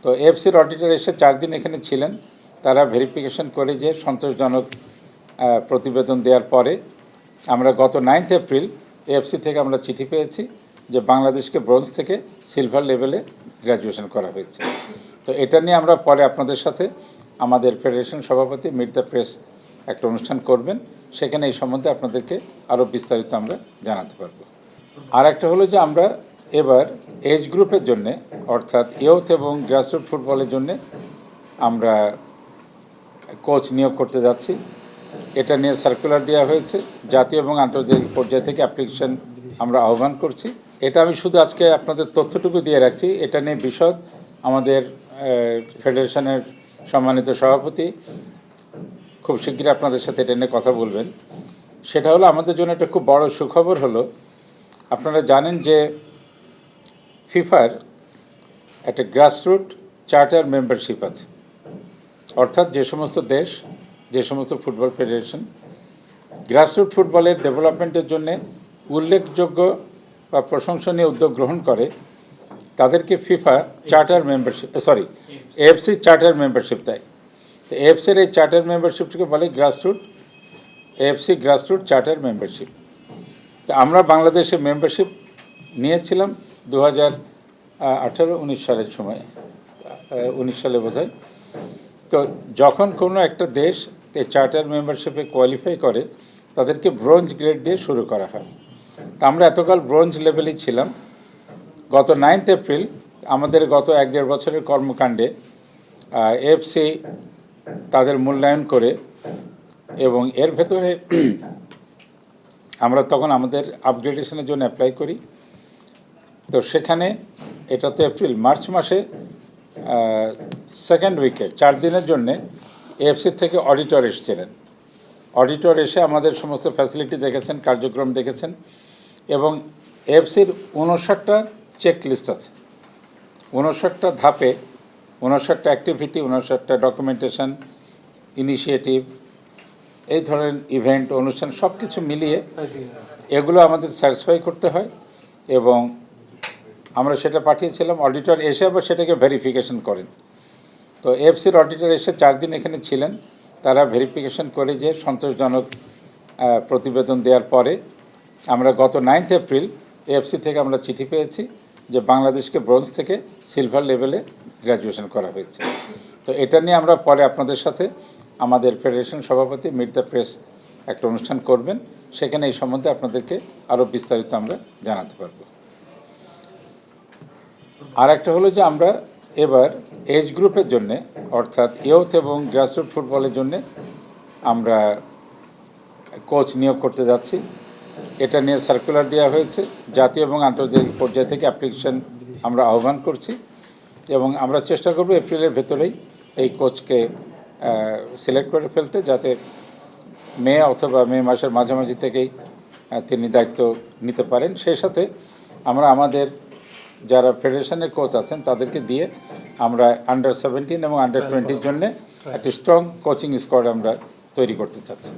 তো এএফসির অডিটর এসে 4 দিন এখানে ছিলেন। তারা ভেরিফিকেশন করে যে সন্তোষজনক প্রতিবেদন দেওয়ার পরে আমরা গত 9 এপ্রিল এএফসি থেকে আমরা চিঠি পেয়েছি যে বাংলাদেশকে ব্রোঞ্জ থেকে সিলভার লেভেলে গ্র্যাজুয়েশন করা হয়েছে। তো এটা নিয়ে আমরা পরে আপনাদের সাথে আমাদের ফেডারেশন সভাপতি মিট দ্য প্রেস একটা অনুষ্ঠান করবেন, সেখানে এই সম্বন্ধে আপনাদেরকে আরও বিস্তারিত আমরা জানাতে পারবো। আর একটা হলো যে আমরা এবার এজ গ্রুপের জন্যে অর্থাৎ ইয়ুথ এবং গ্রাসরুট ফুটবলের জন্যে আমরা কোচ নিয়োগ করতে যাচ্ছি। এটা নিয়ে সার্কুলার দেওয়া হয়েছে, জাতীয় এবং আন্তর্জাতিক পর্যায় থেকে অ্যাপ্লিকেশন আমরা আহ্বান করছি। এটা আমি শুধু আজকে আপনাদের তথ্যটুকু দিয়ে রাখছি, এটা নিয়ে বিশদ আমাদের ফেডারেশনের সম্মানিত সভাপতি খুব শীঘ্রই আপনাদের সাথে এটা নিয়ে কথা বলবেন। সেটা হলো আমাদের জন্য একটা খুব বড় সুখবর হলো, আপনারা জানেন যে ফিফার একটা গ্রাসরুট চার্টার মেম্বারশিপ আছে, অর্থাৎ যে সমস্ত দেশ, যে সমস্ত ফুটবল ফেডারেশন গ্রাসরুট ফুটবলের ডেভেলপমেন্টের জন্য উল্লেখযোগ্য বা প্রশংসনীয় উদ্যোগ গ্রহণ করে, তাদেরকে FIFA charter membership AFC charter membership দেয়। তো এএফসির এই চার্টার মেম্বারশিপটিকে বলে এএফসি গ্রাসরুট চার্টার মেম্বারশিপ। তো আমরা বাংলাদেশে মেম্বারশিপ নিয়েছিলাম 2018-19 সালের সময়, 19 সালে বোধহয়। তো যখন কোনো একটা দেশ এই চার্টার মেম্বারশিপে কোয়ালিফাই করে, তাদেরকে ব্রোঞ্জ গ্রেড দিয়ে শুরু করা হয়। তো আমরা এতকাল ব্রোঞ্জ লেভেলেই ছিলাম। গত 9 এপ্রিল আমাদের গত 1-1.5 বছরের কর্মকাণ্ডে এএফসি তাদের মূল্যায়ন করে এবং এর ভেতরে আমরা তখন আমাদের আপগ্রেডেশনের জন্য অ্যাপ্লাই করি। তো সেখানে এটা তো মার্চ মাসে সেকেন্ড উইকে 4 দিনের জন্যে এএফসি থেকে অডিটর এসেছিলেন। অডিটর এসে আমাদের সমস্ত ফ্যাসিলিটি দেখেছেন, কার্যক্রম দেখেছেন এবং এএফসির 59টা চেক লিস্ট আছে, 59টা ধাপে 59টা অ্যাক্টিভিটি, 59টা ডকুমেন্টেশন, ইনিশিয়েটিভ, এই ধরনের ইভেন্ট, অনুষ্ঠান সব কিছু মিলিয়ে এগুলো আমাদের স্যাটিসফাই করতে হয় এবং আমরা সেটা পাঠিয়েছিলাম। অডিটর এসে আবার সেটাকে ভেরিফিকেশন করেন। তো এএফসির অডিটর এসে 4 দিন এখানে ছিলেন। তারা ভেরিফিকেশন করে যে সন্তোষজনক প্রতিবেদন দেওয়ার পরে আমরা গত 9 এপ্রিল এএফসি থেকে আমরা চিঠি পেয়েছি যে বাংলাদেশকে ব্রোঞ্জ থেকে সিলভার লেভেলে গ্র্যাজুয়েশন করা হয়েছে। তো এটা নিয়ে আমরা পরে আপনাদের সাথে আমাদের ফেডারেশন সভাপতি মিট দ্য প্রেস একটা অনুষ্ঠান করবেন, সেখানে এই সম্বন্ধে আপনাদেরকে আরও বিস্তারিত আমরা জানাতে পারবো। আর একটা হলো যে আমরা এবার এজ গ্রুপের জন্যে অর্থাৎ ইয়ুথ এবং গ্রাসরুট ফুটবলের জন্যে আমরা কোচ নিয়োগ করতে যাচ্ছি। এটা নিয়ে সার্কুলার দেওয়া হয়েছে, জাতীয় এবং আন্তর্জাতিক পর্যায় থেকে অ্যাপ্লিকেশন আমরা আহ্বান করছি এবং আমরা চেষ্টা করব এপ্রিলের ভেতরেই এই কোচকে সিলেক্ট করে ফেলতে, যাতে মে অথবা মে মাসের মাঝামাঝি থেকেই তিনি দায়িত্ব নিতে পারেন। সেই সাথে আমরা আমাদের যারা ফেডারেশনের কোচ আছেন তাদেরকে দিয়ে আমরা আন্ডার-17 এবং আন্ডার-20 জন্যে একটি স্ট্রং কোচিং স্কোয়াড আমরা তৈরি করতে চাচ্ছি।